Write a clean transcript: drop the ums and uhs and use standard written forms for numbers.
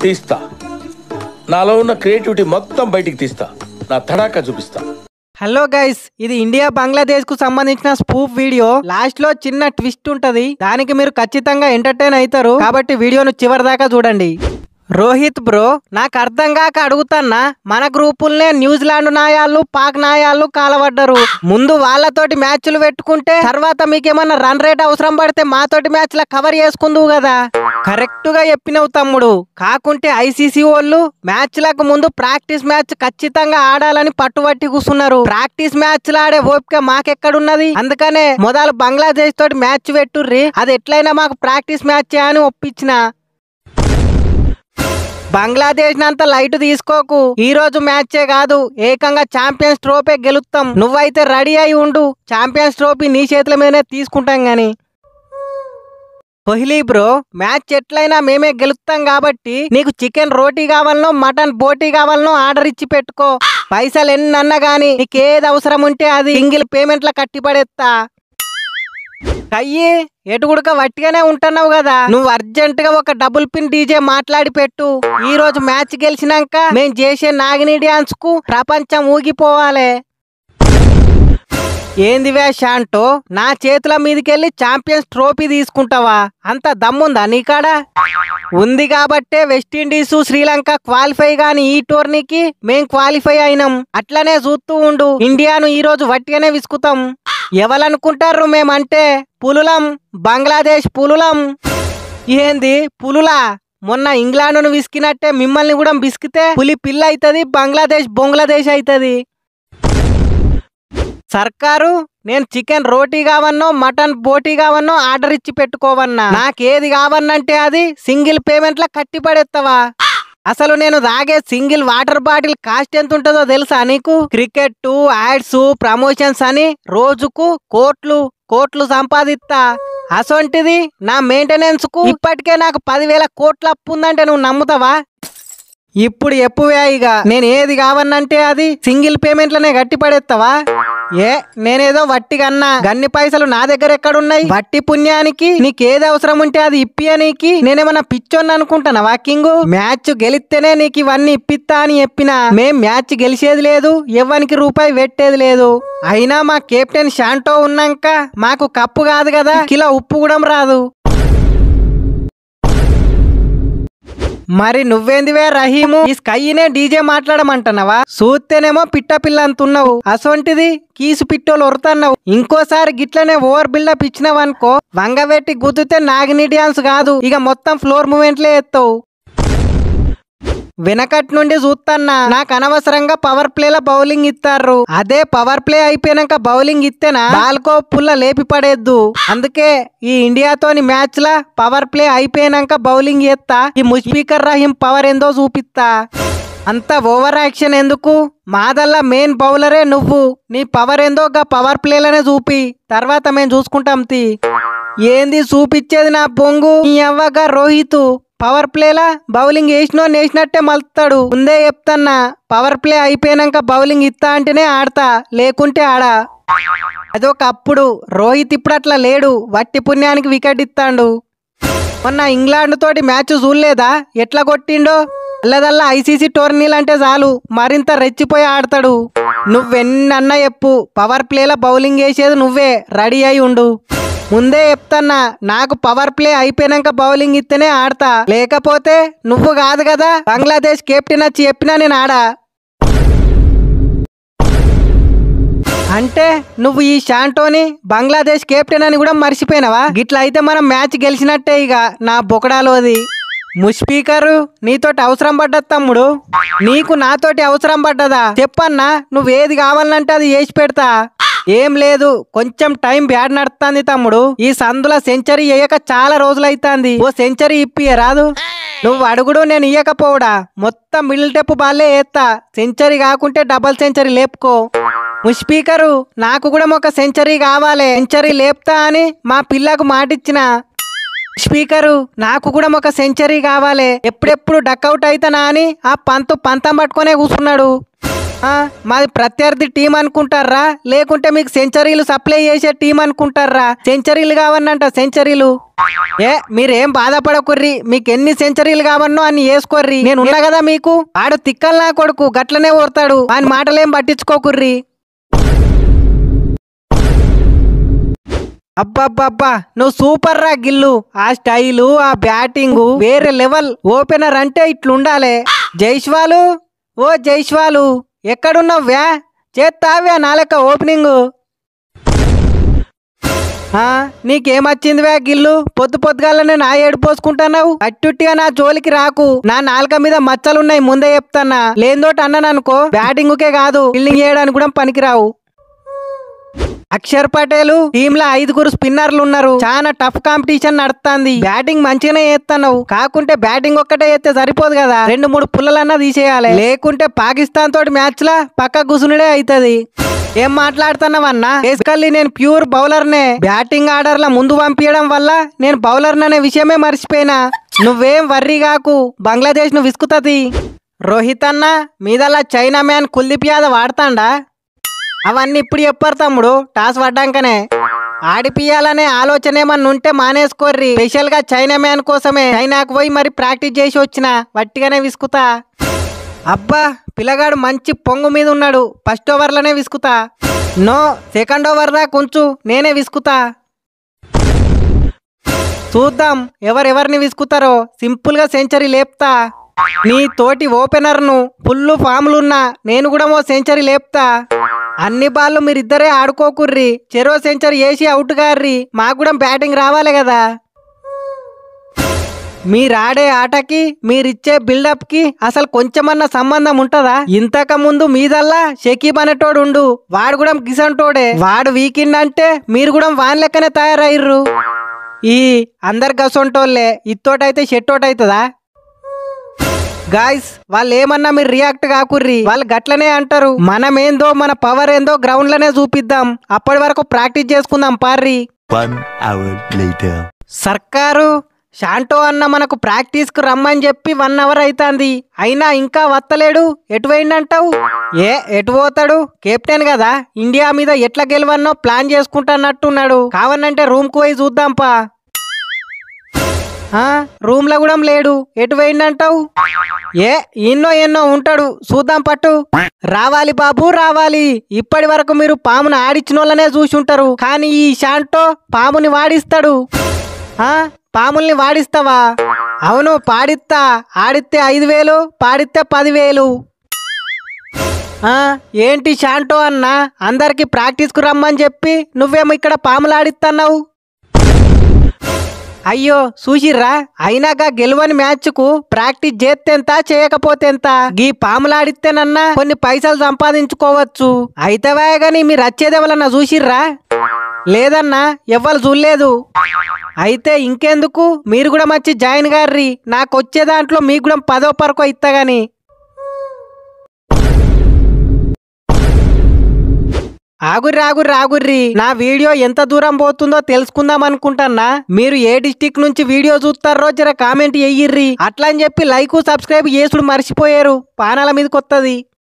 తీస్తా. నాలో ఉన్న క్రియేటివిటీ మొత్తం బయటికి తీస్తా. నా తడాకా చూపిస్తా. హలో గైస్, ఇది ఇండియా బంగ్లాదేశ్ కు సంబంధించిన స్పూఫ్ వీడియో. లాస్ట్ లో చిన్న ట్విస్ట్ ఉంటది, దానికి మీరు ఖచ్చితంగా ఎంటర్టైన్ అవుతారు. కాబట్టి వీడియోను చివరి దాకా చూడండి. రోహిత్ బ్రో, నాకు అర్థం కాక అడుగుతాన్నా, మన గ్రూపుల్నే న్యూజిలాండ్ నాయాళ్ళు పాక్ నాయాళ్ళు కాలబడ్డరు. ముందు వాళ్ళతోటి మ్యాచ్లు పెట్టుకుంటే తర్వాత మీకేమన్నా రన్ రేట్ అవసరం పడితే మాతోటి మ్యాచ్ల కవర్ చేసుకుందువు కదా. కరెక్ట్ గా చెప్పినవు తమ్ముడు. కాకుంటే ఐసీసీ వాళ్ళు మ్యాచ్లకు ముందు ప్రాక్టీస్ మ్యాచ్ ఖచ్చితంగా ఆడాలని పట్టుబట్టి కూర్చున్నారు. ప్రాక్టీస్ మ్యాచ్లు ఆడే ఓపిక మాకెక్కడున్నది? అందుకనే మొదలు బంగ్లాదేశ్ తోటి మ్యాచ్ పెట్టుర్రి, అది ఎట్లయినా మాకు ప్రాక్టీస్ మ్యాచ్ అని ఒప్పించిన. బంగ్లాదేశ్ నంత లైట్ తీసుకోకు. ఈ రోజు మ్యాచే కాదు, ఏకంగా ఛాంపియన్స్ ట్రోఫీ గెలుస్తాం. నువ్వైతే రెడీ అయి ఉండు, ఛాంపియన్స్ ట్రోఫీ నీ చేతుల మీదనే తీసుకుంటాం గాని. కోహ్లీ బ్రో, మ్యాచ్ ఎట్లయినా మేమే గెలుస్తాం కాబట్టి నీకు చికెన్ రోటీ కావాలనో మటన్ బోటీ కావాలనో ఆర్డర్ ఇచ్చి పెట్టుకో. పైసలు ఎన్నన్నా గానీ నీకేది అవసరం ఉంటే అది సింగిల్ పేమెంట్ల కట్టి పడేస్తా. కయ్యి ఎటుగుడక వట్టిగానే ఉంటున్నావు కదా, నువ్వు అర్జెంట్ గా ఒక డబుల్ పిన్ డీజే మాట్లాడి పెట్టు. ఈ రోజు మ్యాచ్ గెలిచినాక మేం చేసే నాగిని డాన్స్ కు ప్రపంచం ఊగిపోవాలి. ఏందివే శాంటో, నా చేతుల మీదకెళ్ళి ఛాంపియన్స్ ట్రోఫీ తీసుకుంటావా? అంత దమ్ముందా నీకాడ? ఉంది కాబట్టే వెస్టిండీస్ శ్రీలంక క్వాలిఫై గాని ఈ టోర్నీకి మేం క్వాలిఫై అయినాం. అట్లనే చూస్తూ ఉండు, ఇండియాను ఈ రోజు వట్టిగానే విసుకుతాం. ఎవరనుకుంటారు మేమంటే? పులులం, బంగ్లాదేశ్ పులులం. ఏంది పులులా? మొన్న ఇంగ్లాండ్ను విసికినట్టే మిమ్మల్ని కూడా విసికితే పులి పిల్ల అవుతుంది, బంగ్లాదేశ్ బొంగ్లాదేశ్ అవుతుంది. సర్కారు నేను చికెన్ రోటీ కావన్నో మటన్ బోటీ కావన్నో ఆర్డర్ ఇచ్చి పెట్టుకోవన్నా. నాకేది కావన్నంటే అది సింగిల్ పేమెంట్ల కట్టి పడేస్తావా? అసలు నేను తాగే సింగిల్ వాటర్ బాటిల్ కాస్ట్ ఎంత ఉంటుందో తెలుసా నీకు? క్రికెట్ యాడ్స్ ప్రమోషన్స్ అని రోజుకు కోట్లు కోట్లు సంపాదిస్తా. అసొంటిది నా మెయింటెనెన్స్ కు ఇప్పటికే నాకు 10,000 కోట్ల అప్పు ఉందంటే నువ్వు నమ్ముతావా? ఇప్పుడు ఎప్పువే ఇక నేను ఏది కావన్నంటే అది సింగిల్ పేమెంట్లనే గట్టి పడేస్తావా? నేనేదో వట్టిగన్నా, గన్ని పైసలు నా దగ్గర ఎక్కడున్నాయి? వట్టి పుణ్యానికి నీకేది అవసరం ఉంటే అది ఇప్పియనీకి నేనేమన్నా పిచ్చోని అనుకుంటానా? వాకింగ్ మ్యాచ్ గెలిస్తేనే నీకు ఇవన్నీ ఇప్పిస్తా అని చెప్పినా. మేం మ్యాచ్ గెలిచేది లేదు, ఎవ్వనికి రూపాయి పెట్టేది లేదు. అయినా మా కెప్టెన్ శాంటో ఉన్నాక మాకు కప్పు కాదు కదా, కిలో ఉప్పు కూడా రాదు. మరి నువ్వేందివే రహీము, ఈ స్కైనే డీజే మాట్లాడమంటున్నావా? చూస్తేనేమో పిట్ట పిల్ల అంటున్నావు, అసొంటిది కీసు పిట్టోలు ఒరుతున్నావు. ఇంకోసారి గిట్లనే ఓవర్ బిల్డప్ ఇచ్చినావనుకో, వంగబెట్టి గుద్దుతే నాగిని డాన్స్ కాదు, ఇక మొత్తం ఫ్లోర్ మూమెంట్లే ఎత్తావు. వెనకటి నుండి చూస్తాన్నా, నాకు అనవసరంగా పవర్ ప్లేల బౌలింగ్ ఇస్తారు. అదే పవర్ ప్లే అయిపోయినాక బౌలింగ్ ఇస్తేనా బాల్కో పుల్ల లేపి పడేద్దు. అందుకే ఈ ఇండియాతోని మ్యాచ్ లా పవర్ ప్లే అయిపోయినాక బౌలింగ్ చేస్తా. ఈ ముష్ఫికర్ రహీం పవర్ ఏందో చూపిస్తా. అంత ఓవర్ యాక్షన్ ఎందుకు? మాదల్లా మెయిన్ బౌలరే నువ్వు. నీ పవర్ ఏందో గా పవర్ ప్లేలనే చూపి, తర్వాత మేము చూసుకుంటాం తీ. ఏంది చూపించేది నా బొంగు? నీ అవ్వగా రోహిత్ పవర్ ప్లేలా బౌలింగ్ వేసినట్టే మలుతాడు. ముందే చెప్తాన్నా, పవర్ ప్లే అయిపోయినాక బౌలింగ్ ఇస్తా అంటేనే ఆడతా, లేకుంటే ఆడా. అదొకప్పుడు. రోహిత్ ఇప్పుడు అట్లా లేడు, వట్టి పుణ్యానికి వికెట్ ఇస్తాడు. మొన్న ఇంగ్లాండ్ తోటి మ్యాచ్ చూడలేదా ఎట్లా కొట్టిండో? అల్లదల్లా ఐసీసీ టోర్నీలంటే చాలు మరింత రెచ్చిపోయి ఆడతాడు. నువ్వెన్నన్నా చెప్పు, పవర్ ప్లేల బౌలింగ్ వేసేది నువ్వే. రెడీ అయి ఉండు. ముందే చెప్తాన్నా, నాకు పవర్ ప్లే అయిపోయినాక బౌలింగ్ ఇస్తేనే ఆడతా, లేకపోతే నువ్వు కాదు కదా బంగ్లాదేశ్ కెప్టెన్ వచ్చి చెప్పినా నేను ఆడా. అంటే నువ్వు ఈ శాంటోని బంగ్లాదేశ్ కెప్టెన్ అని కూడా మర్చిపోయినావా? గిట్లా అయితే మనం మ్యాచ్ గెలిచినట్టే ఇక నా బొకడాలోది. ముష్ఫికరు నీతోటి అవసరం పడ్డది తమ్ముడు. నీకు నాతోటి అవసరం పడ్డదా చెప్పన్నా? నువ్వేది కావాలంటే అది చేసి పెడతా. ఏం లేదు, కొంచెం టైం బ్యాడ్ నడుస్తుంది తమ్ముడు. ఈ సందుల సెంచరీ వేయక చాలా రోజులైతాంది. ఓ సెంచరీ ఇప్పియ రాదు? నువ్వు అడుగుడు, నేను ఇయ్యకపోవడా. మొత్తం మిడిల్ టెప్ బాల్లే వేస్తా. సెంచరీ కాకుంటే డబల్ సెంచరీ లేపుకో. ముష్ఫికరు నాకు కూడా ఒక సెంచరీ కావాలి. సెంచరీ లేపుతా అని మా పిల్లకు మాటిచ్చిన. స్పీకరు నాకు కూడా ఒక సెంచరీ కావాలి. ఎప్పుడెప్పుడు డక్అవుట్ అయితానా అని ఆ పంతం పట్టుకునే కూర్చున్నాడు. మాది ప్రత్యర్థి టీం అనుకుంటారా లేకుంటే మీకు సెంచరీలు సప్లై చేసే టీం అనుకుంటారా? సెంచరీలు కావన్నంట సెంచరీలు. మీరేం బాధపడకుర్రి, మీకు ఎన్ని సెంచరీలు కావన్నో అన్ని వేసుకోర్రి, నేను ఉన్నా కదా మీకు. ఆడు తిక్కల్ నా కొడుకు గట్లనే ఓడతాడు, ఆయన మాటలేం పట్టించుకోకుర్రి. అబ్బబ్బబ్బా నువ్వు సూపర్ రా గిల్లు. ఆ స్టైలు ఆ బ్యాటింగ్ వేరే లెవెల్. ఓపెనర్ అంటే ఇట్లుండాలే. జైష్వాలు, ఓ జైష్వాలు ఎక్కడున్నావ్యా? చేస్తావ్యా నాలెక్క ఓపెనింగ్. నీకేమొచ్చిందివా గిల్లు? పొద్దు పొద్దుగాలనే నా ఏడు పోసుకుంటున్నావు. అట్టుట్టిగా నా జోలికి రాకు, నా నాలుక మీద మచ్చలున్నాయి ముందే చెప్తానా. లేనిదోటి అన్నాననుకో బ్యాటింగ్కే కాదు ఫీల్డింగ్ చేయడానికి కూడా పనికిరావు. అక్షర్ పటేల్ టీమ్ లో 5 స్పిన్నర్లు ఉన్నారు. చాలా టఫ్ కాంపిటీషన్ నడుస్తుంది. బ్యాటింగ్ మంచిగానే చేస్తున్నావు, కాకుంటే బ్యాటింగ్ ఒక్కటే చేస్తే సరిపోదు కదా, 2-3 పుల్లలన్నా తీసేయాలి. లేకుంటే పాకిస్తాన్ తోటి మ్యాచ్ లా పక్క గుసునుడే అవుతుంది. ఏం మాట్లాడుతున్నావన్నా? బేసికల్లీ నేను ప్యూర్ బౌలర్నే. బ్యాటింగ్ ఆర్డర్ ల ముందు పంపించడం వల్ల నేను బౌలర్ అనే విషయమే మర్చిపోయినా. నువ్వేం వర్రీ కాకు, బంగ్లాదేశ్ ను విసుకుతది. రోహిత్ అన్న మీదల్లా చైనా మ్యాన్ కుల్దీప్ యాదవ్ ఆడతాండా? అవన్నీ ఇప్పుడు చెప్పారు తమ్ముడు, టాస్ పడ్డాకనే. ఆడిపియాలనే ఆలోచన ఏమన్నా ఉంటే మానేసుకోర్రి. స్పెషల్ గా చైనా మ్యాన్ కోసమే చైనాకు పోయి మరి ప్రాక్టీస్ చేసి వచ్చిన, వట్టిగానే విసుకుతా. అబ్బా పిల్లగాడు మంచి పొంగు మీద ఉన్నాడు, ఫస్ట్ ఓవర్లోనే విసుకుతా. నో సెకండ్ ఓవర్ దా కొంచెం నేనే విసుకుతా. చూద్దాం ఎవరెవరిని విసుకుతారో. సింపుల్ గా సెంచరీ లేపుతా. నీ తోటి ఓపెనర్ ను ఫుల్ ఫామ్లున్నా నేను కూడా ఓ సెంచరీ లేపుతా. అన్ని బాళ్ళు మీరిద్దరే ఆడుకోకుర్రి, చెరో సెంచరీ వేసి అవుట్ గార్రి. మాకు కూడా బ్యాటింగ్ రావాలి కదా. మీరాడే ఆటకి మీరిచ్చే బిల్డప్ కి అసలు కొంచెమన్నా సంబంధం ఉంటదా? ఇంతకు ముందు మీదల్లా షకీబ్ అనేటోడు ఉండు, వాడు కూడా గిసంటోడే. వాడు వీకెండ్ అంటే మీరు కూడా వాన్ లెక్కనే తయారయ్యర్రు. ఈ అందరు గసంటోళ్లే, ఇత్తోటైతే షెట్టోట్ అవుతుందా? గాయస్ వాళ్ళు ఏమన్నా మీరు రియాక్ట్ కాకుర్రి, వాళ్ళు గట్లనే అంటారు. మనమేందో మన పవర్ ఏందో గ్రౌండ్ లోనే చూపిద్దాం, అప్పటి వరకు ప్రాక్టీస్ చేసుకుందాం పార్రి. సర్కారు షాంటో అన్న మనకు ప్రాక్టీస్ కు రమ్మని చెప్పి 1 అవర్ అవుతుంది, అయినా ఇంకా వత్తలేడు. ఎటు పోయిందంటావు? ఎటు పోతాడు? కెప్టెన్ కదా, ఇండియా మీద ఎట్లా గెలవన్నో ప్లాన్ చేసుకుంటానట్టున్నాడు. కావనంటే రూమ్ కు పోయి చూద్దాంపా. రూమ్ లో కూడా లేడు, ఎటు పోయిందంటావు? ఎన్నో ఉంటాడు, చూద్దాం పట్టు. రావాలి బాబు రావాలి. ఇప్పటి వరకు మీరు పామును ఆడిచ్చిన వాళ్ళనే చూసి ఉంటారు, కానీ ఈ షాంటో పాముని వాడిస్తాడు. పాముల్ని వాడిస్తావా? అవును పాడిస్తా. ఆడితే 5,000, పాడితే 10,000. ఏంటి షాంటో అన్న, అందరికి ప్రాక్టీస్ కు రమ్మని చెప్పి నువ్వేమో ఇక్కడ పాములు ఆడిస్తున్నావు? అయ్యో చూసిర్రా, అయినాక గెలువని మ్యాచ్ కు ప్రాక్టీస్ చేస్తేంత చేయకపోతే ఎంత? గీ పాములాడితేనన్నా కొన్ని పైసలు సంపాదించుకోవచ్చు. అయితేవా గాని మీరు వచ్చేదేవలన్నా చూసిర్రా? లేదన్నా ఎవ్వరు చూడలేదు. అయితే ఇంకెందుకు, మీరు కూడా మంచి జాయిన్ గార్రి. నాకు వచ్చే దాంట్లో మీకు కూడా 10% ఇస్తా గాని. ఆగుర్రి నా వీడియో ఎంత దూరం పోతుందో తెలుసుకుందాం అనుకుంటున్నా. మీరు ఏ డిస్టిక్ నుంచి వీడియో చూస్తారో జర కామెంట్ చెయ్యిర్రి. అట్లా అని చెప్పి లైక్ సబ్స్క్రైబ్ చేసుడు మర్చిపోయారు, పానాల మీదకి వస్తుంది.